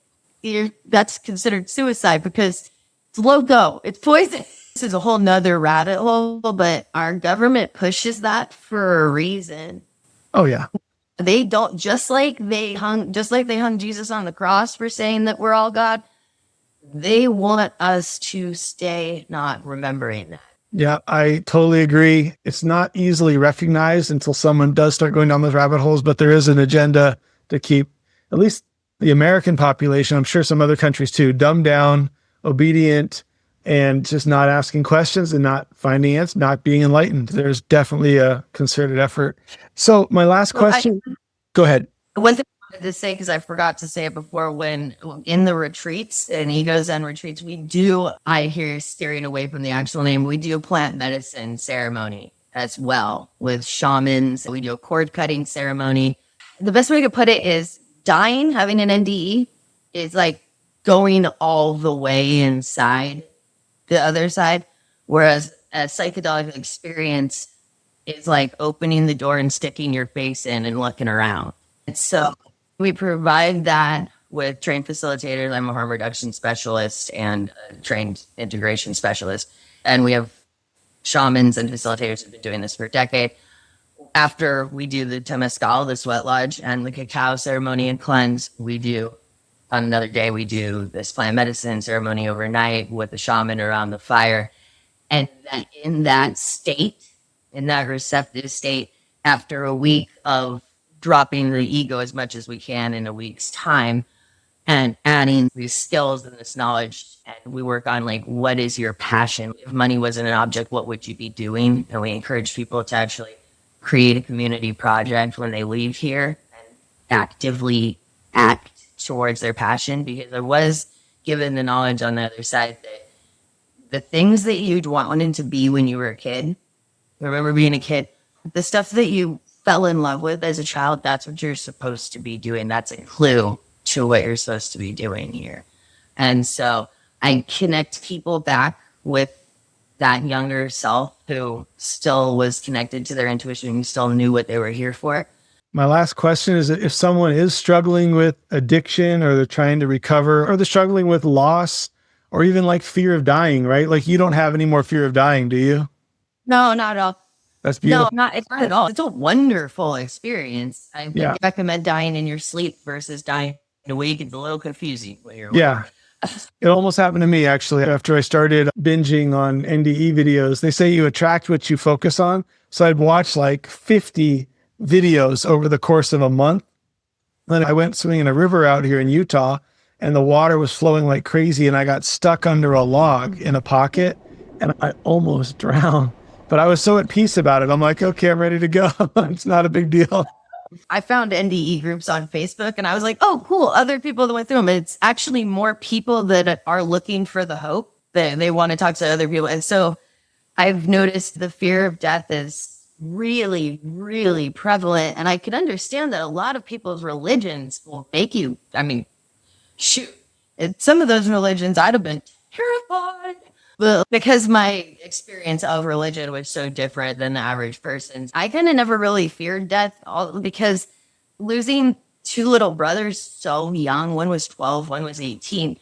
that's considered suicide because it's loco. It's poison. This is a whole nother rabbit hole, but our government pushes that for a reason. Oh yeah. They don't, just like they hung Jesus on the cross for saying that we're all God. They want us to stay not remembering that. Yeah, I totally agree. It's not easily recognized until someone does start going down those rabbit holes, but there is an agenda to keep at least the American population, I'm sure some other countries too, dumbed down, obedient, and just not asking questions and not finding answers, not being enlightened. There's definitely a concerted effort. So my last question, go ahead. One thing I wanted to say, because I forgot to say it before, when in the retreats and Ego Zen Retreats, I hear steering away from the actual name, we do a plant medicine ceremony as well with shamans. We do a cord cutting ceremony. The best way to put it is dying, having an NDE, is like going all the way inside the other side, whereas a psychedelic experience is like opening the door and sticking your face in and looking around. And so we provide that with trained facilitators. I'm a harm reduction specialist and a trained integration specialist. And we have shamans and facilitators who've been doing this for a decade. After we do the Temescal, the sweat lodge, and the cacao ceremony and cleanse, on another day, we do this plant medicine ceremony overnight with the shaman around the fire. And in that state, in that receptive state after a week of dropping the ego as much as we can in a week's time and adding these skills and this knowledge. And we work on like, what is your passion? If money wasn't an object, what would you be doing? And we encourage people to actually create a community project when they leave here and actively act towards their passion, because I was given the knowledge on the other side that the things that you'd wanted to be when you were a kid, remember being a kid, the stuff that you fell in love with as a child, that's what you're supposed to be doing. That's a clue to what you're supposed to be doing here. And so I connect people back with that younger self who still was connected to their intuition, who still knew what they were here for. My last question is, if someone is struggling with addiction, or they're trying to recover, or they're struggling with loss, or even like fear of dying, right? Like, you don't have any more fear of dying, do you? No, not at all. That's beautiful. No, it's not at all. It's a wonderful experience. I recommend dying in your sleep versus dying awake. It's a little confusing when you're awake. Yeah. It almost happened to me, actually, after I started binging on NDE videos. They say you attract what you focus on. So I'd watch like 50 videos over the course of a month. Then I went swimming in a river out here in Utah, and the water was flowing like crazy, and I got stuck under a log in a pocket, and I almost drowned. But I was so at peace about it. I'm like, okay, I'm ready to go. It's not a big deal. I found NDE groups on Facebook, and I was like, oh, cool. Other people that went through them. It's actually more people that are looking for the hope, that they want to talk to other people. And so I've noticed the fear of death is really, really prevalent. And I could understand that a lot of people's religions will make you, I mean, shoot, in some of those religions, I'd have been terrified. But because my experience of religion was so different than the average person's, I kind of never really feared death, because losing two little brothers so young, one was 12, one was 18,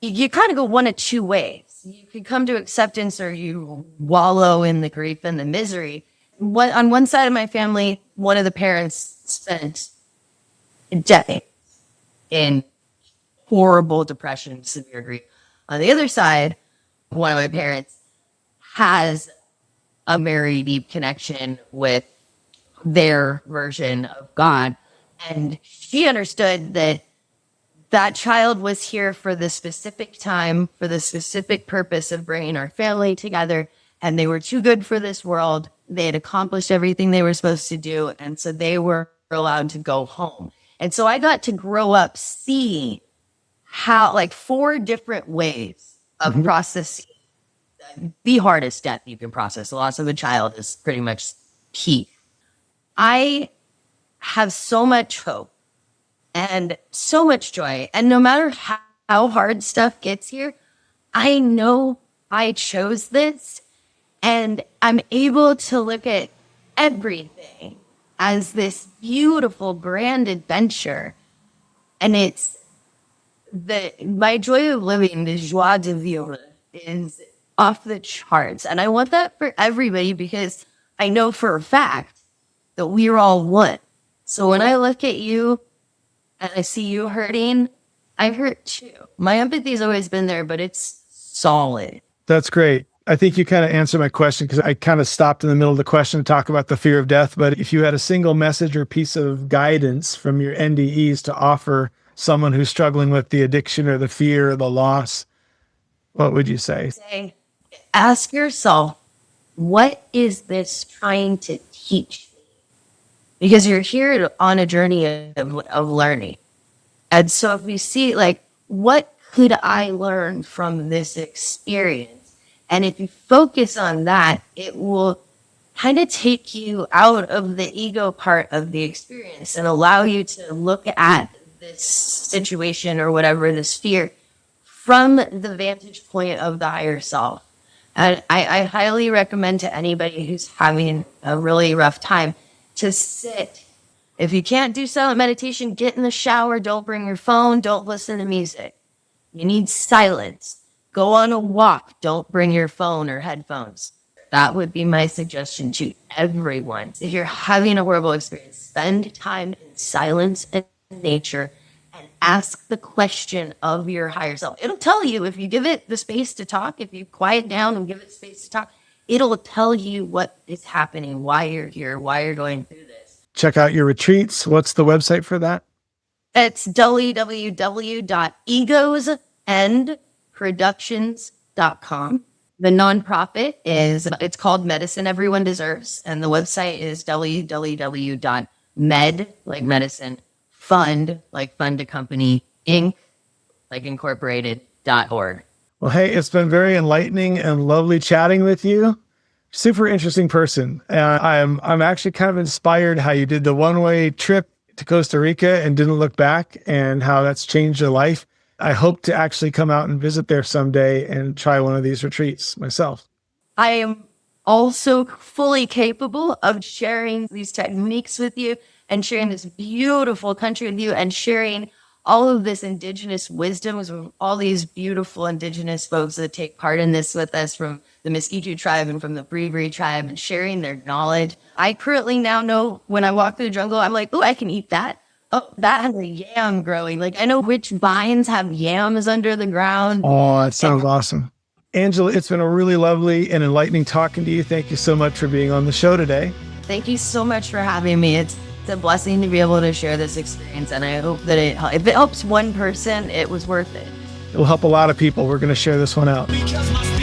you kind of go one of two ways. You can come to acceptance, or you wallow in the grief and the misery. On one side of my family, one of the parents spent decades in horrible depression, severe grief. On the other side, one of my parents has a very deep connection with their version of God. And she understood that that child was here for the specific time, for the specific purpose of bringing our family together. And they were too good for this world. They had accomplished everything they were supposed to do. And so they were allowed to go home. And so I got to grow up seeing how, like, 4 different ways of processing the hardest death you can process. The loss of a child is pretty much key. I have so much hope and so much joy. And no matter how hard stuff gets here, I know I chose this, and I'm able to look at everything as this beautiful, grand adventure. And it's my joy of living, the joie de vivre, is off the charts. And I want that for everybody, because I know for a fact that we're all one. So when I look at you and I see you hurting, I hurt too. My empathy's always been there, but it's solid. That's great. I think you kind of answered my question, because I kind of stopped in the middle of the question to talk about the fear of death. But if you had a single message or piece of guidance from your NDEs to offer someone who's struggling with the addiction or the fear or the loss, what would you say? Ask yourself, what is this trying to teach me? Because you're here on a journey of learning. And so if we see, like, what could I learn from this experience? And if you focus on that, it will kind of take you out of the ego part of the experience and allow you to look at this situation or whatever, this fear, from the vantage point of the higher self. And I highly recommend to anybody who's having a really rough time to sit. If you can't do silent meditation, get in the shower. Don't bring your phone. Don't listen to music. You need silence. Go on a walk. Don't bring your phone or headphones. That would be my suggestion to everyone. If you're having a horrible experience, spend time in silence and nature and ask the question of your higher self. It'll tell you if you give it the space to talk, if you quiet down and give it space to talk, it'll tell you what is happening, why you're here, why you're going through this. Check out your retreats. What's the website for that? It's www.egosandproductions.com. The nonprofit it's called Medicine Everyone Deserves. And the website is www.med, like medicine, fund, like fund a company, inc, like incorporated.org. Well, hey, it's been very enlightening and lovely chatting with you. Super interesting person. I'm actually kind of inspired how you did the one-way trip to Costa Rica and didn't look back, and how that's changed your life. I hope to actually come out and visit there someday and try one of these retreats myself. I am also fully capable of sharing these techniques with you and sharing this beautiful country with you and sharing all of this indigenous wisdom with all these beautiful indigenous folks that take part in this with us from the Mesquite tribe and from the Bree tribe, and sharing their knowledge. I currently now know when I walk through the jungle, I'm like, oh, I can eat that. Oh, that has a yam growing. Like, I know which vines have yams under the ground. Oh, it sounds awesome. Angela, it's been a really lovely and enlightening talking to you. Thank you so much for being on the show today. Thank you so much for having me. It's a blessing to be able to share this experience, and I hope that if it helps one person, it was worth it. It will help a lot of people. We're going to share this one out. Because my